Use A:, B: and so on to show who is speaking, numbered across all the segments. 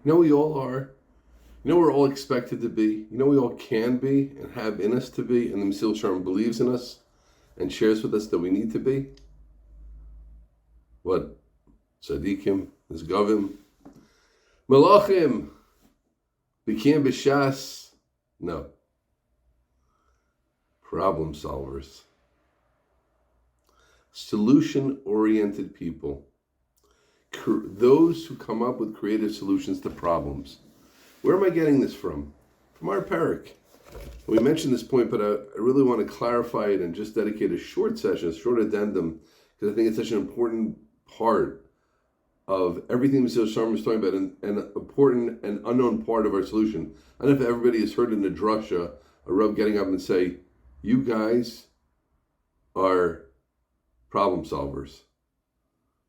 A: You know we all are. You know we're all expected to be. You know we all can be and have in us to be. And the Mesilas Yesharim believes in us and shares with us that we need to be. What? Tzadikim, Nizgavim, Malachim, Bikim B'Shas. No. Problem solvers. Solution-oriented people. Those who come up with creative solutions to problems. Where am I getting this from? From our Perek. We mentioned this point, but I really want to clarify it and just dedicate a short session, a short addendum, because I think it's such an important part of everything Mesilas Yesharim is talking about, and an important and unknown part of our solution. I don't know if everybody has heard in the drasha a Rav getting up and say, "You guys are problem solvers."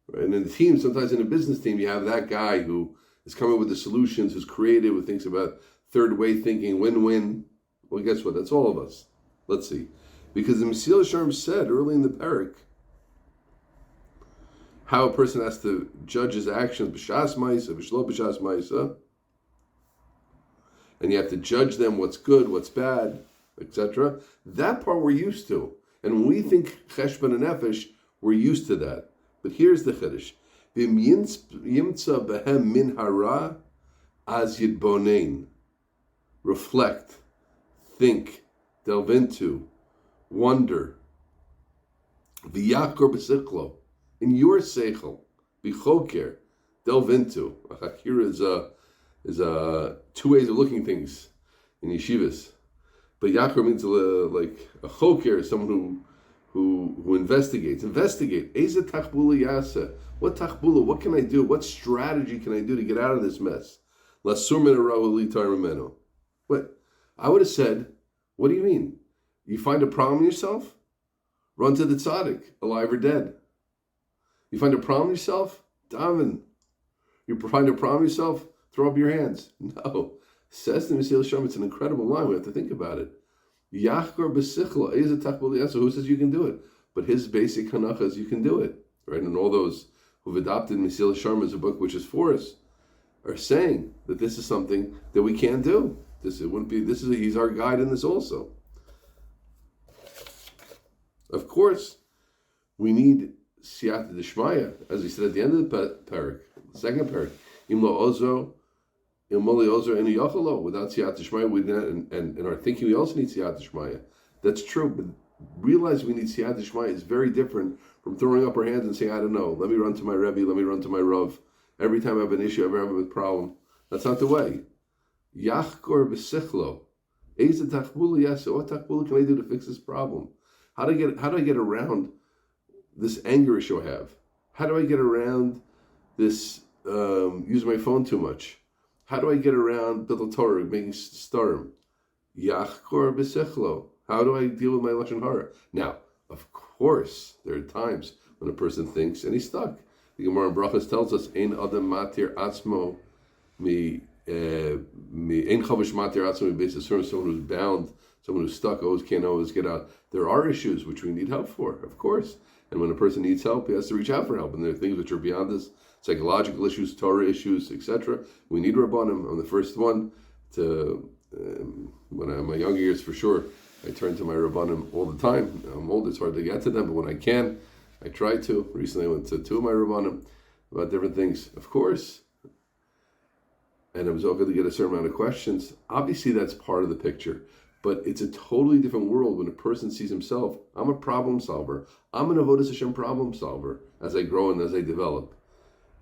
A: Right? And in the team, sometimes in a business team, you have that guy who is coming with the solutions, who's creative, who thinks about third way thinking, win-win. Well, guess what? That's all of us. Let's see. Because the Mesilas Yesharim said early in the Perek how a person has to judge his actions, b'shas ma'isa, b'shlo b'shas ma'isa, and you have to judge them, what's good, what's bad, etc. That part we're used to. And when we think cheshbon and nefesh, we're used to that. But here's the chiddush. V'im yimtza behem min hara az yidbonein. Reflect, think, delve into, wonder. V'yakor b'sichlo. In your seichel, bichoker, delve into. A hakira is two ways of looking things in yeshivas. But yakor means like a choker, someone who investigates. Investigate. Eze tachbula yasa. What tachbula? What can I do? What strategy can I do to get out of this mess? Lasur min harahu litar mimeno. What? I would have said, what do you mean? You find a problem yourself? Run to the tzaddik, alive or dead. You find a problem yourself? Daven. You find a problem yourself? Throw up your hands. No. Says the Mesilas Yesharim, it's an incredible line. We have to think about it. Yachkor b'sichlo, eza tachbul yasa. Who says you can do it? But his basic hanacha is you can do it. Right? And all those who've adopted Mesilas Yesharim as a book which is for us are saying that this is something that we can do. He's our guide in this also. Of course, we need siyata d'shmaya, as we said at the end of the Perek, the second Perek. Imlo ozo, imoli ozo, and yachalo. Without siyata d'shmaya, and in our thinking, we also need siyata d'shmaya. That's true, but realize we need siyata d'shmaya is very different from throwing up our hands and saying, I don't know, let me run to my Rebbe, let me run to my Rav. Every time I have an issue, I have a problem. That's not the way. Yachkor b'sichlo. Eza tachbula yasa. What tachbula can I do to fix this problem? How do I get around this anger issue I have? How do I get around this using my phone too much? How do I get around Bittul Torah, making starim? Yachkor b'sichlo. How do I deal with my lashon hara? Now, of course, there are times when a person thinks and he's stuck. The Gemara in Brachos tells us, "Ein adam matir atzmo mi ein chavish matir atzmo mi beis yisurim." Someone who's bound, someone who's stuck, can't always get out. There are issues which we need help for, of course. And when a person needs help, he has to reach out for help. And there are things which are beyond us, psychological issues, Torah issues, etc. We need Rabbanim. I'm the first one to, when I'm in my younger years for sure, I turn to my Rabbanim all the time. I'm old, it's hard to get to them, but when I can, I try to. Recently I went to two of my Rabbanim about different things, of course. And it was all good to get a certain amount of questions. Obviously that's part of the picture. But it's a totally different world when a person sees himself. I'm a problem solver. I'm an Avodas Hashem problem solver as I grow and as I develop.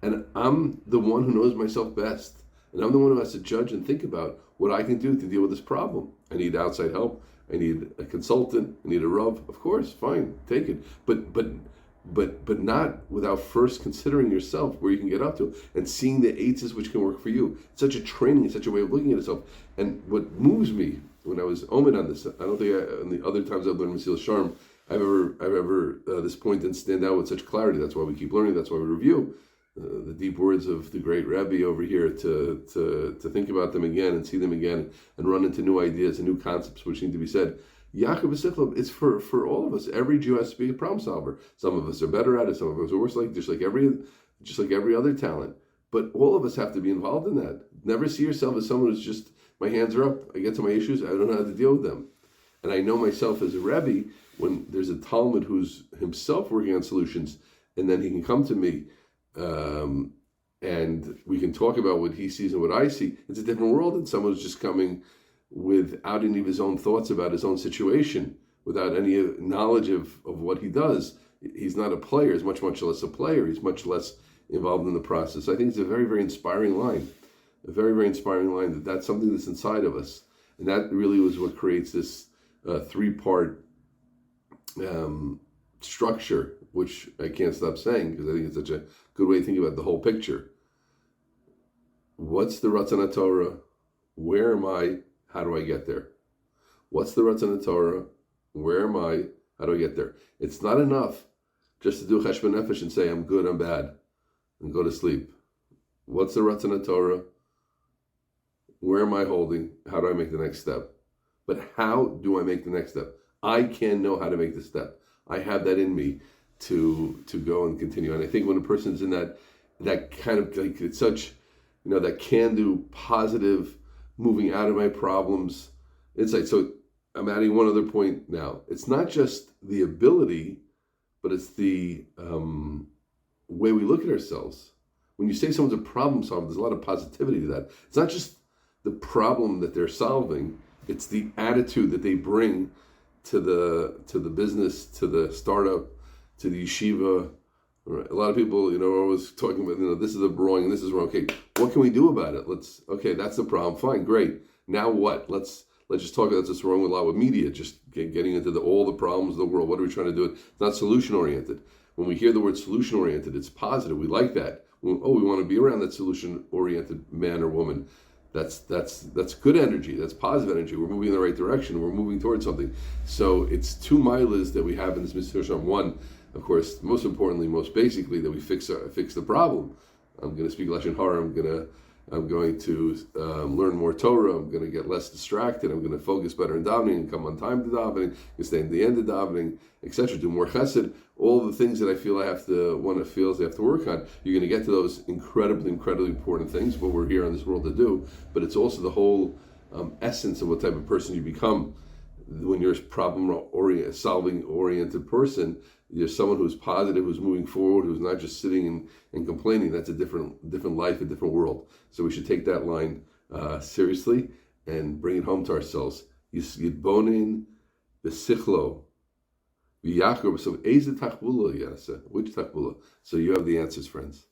A: And I'm the one who knows myself best. And I'm the one who has to judge and think about what I can do to deal with this problem. I need outside help. I need a consultant. I need a Rav. Of course, fine, take it. But not without first considering yourself where you can get up to and seeing the eights which can work for you. It's such a training, it's such a way of looking at yourself. And what moves me when I was omen on this, I don't think in the other times I've learned Mesilas Yesharim, I've ever this point didn't stand out with such clarity. That's why we keep learning. That's why we review the deep words of the great Rebbe over here to think about them again and see them again and run into new ideas and new concepts which need to be said. Yaakov B'Sichlo, it's for all of us. Every Jew has to be a problem solver. Some of us are better at it. Some of us are worse. Just like every other talent. But all of us have to be involved in that. Never see yourself as someone who's just, my hands are up, I get to my issues, I don't know how to deal with them. And I know myself as a Rebbe, when there's a Talmud who's himself working on solutions, and then he can come to me, and we can talk about what he sees and what I see. It's a different world than someone who's just coming without any of his own thoughts about his own situation, without any knowledge of what he does. He's not a player, he's much less a player, he's much less involved in the process. I think it's a very, very inspiring line. A very, very inspiring line that's something that's inside of us. And that really was what creates this three-part structure, which I can't stop saying because I think it's such a good way to think about the whole picture. What's the Ratzon HaTorah? Where am I? How do I get there? What's the Ratzon HaTorah? Where am I? How do I get there? It's not enough just to do Cheshbon Nefesh and say, I'm good, I'm bad, and go to sleep. What's the Ratzon HaTorah? Where am I holding? How do I make the next step? But how do I make the next step? I can know how to make the step. I have that in me to go and continue. And I think when a person's in that kind of, like, it's such, that can-do, positive, moving out of my problems insight. So I'm adding one other point now. It's not just the ability, but it's the way we look at ourselves. When you say someone's a problem solver, there's a lot of positivity to that. It's not just the problem that they're solving, it's the attitude that they bring to the business, to the startup, to the yeshiva. Right. A lot of people, are always talking about, this is wrong and this is wrong. Okay, what can we do about it? That's the problem. Fine, great. Now what? Let's just talk about this wrong a lot with media, just getting into all the problems of the world. What are we trying to do? It's not solution-oriented. When we hear the word solution-oriented, it's positive. We like that. We want to be around that solution-oriented man or woman. That's good energy. That's positive energy. We're moving in the right direction. We're moving towards something. So it's two milas that we have in this Mesilas Yesharim. One, of course, most importantly, most basically, that we fix the problem. I'm going to speak Lashon Hara. I'm going to learn more Torah. I'm going to get less distracted. I'm going to focus better in davening and come on time to davening, and stay at the end of davening, etc. Do more chesed. All the things that I feel one feels they have to work on. You're going to get to those incredibly, incredibly important things, what we're here in this world to do. But it's also the whole essence of what type of person you become. When you're a problem-solving oriented person, you're someone who's positive, who's moving forward, who's not just sitting and complaining. That's a different life, a different world. So we should take that line seriously and bring it home to ourselves. Yitbonin b'sichlo v'yachor b'sov. Which tachbula? So you have the answers, friends.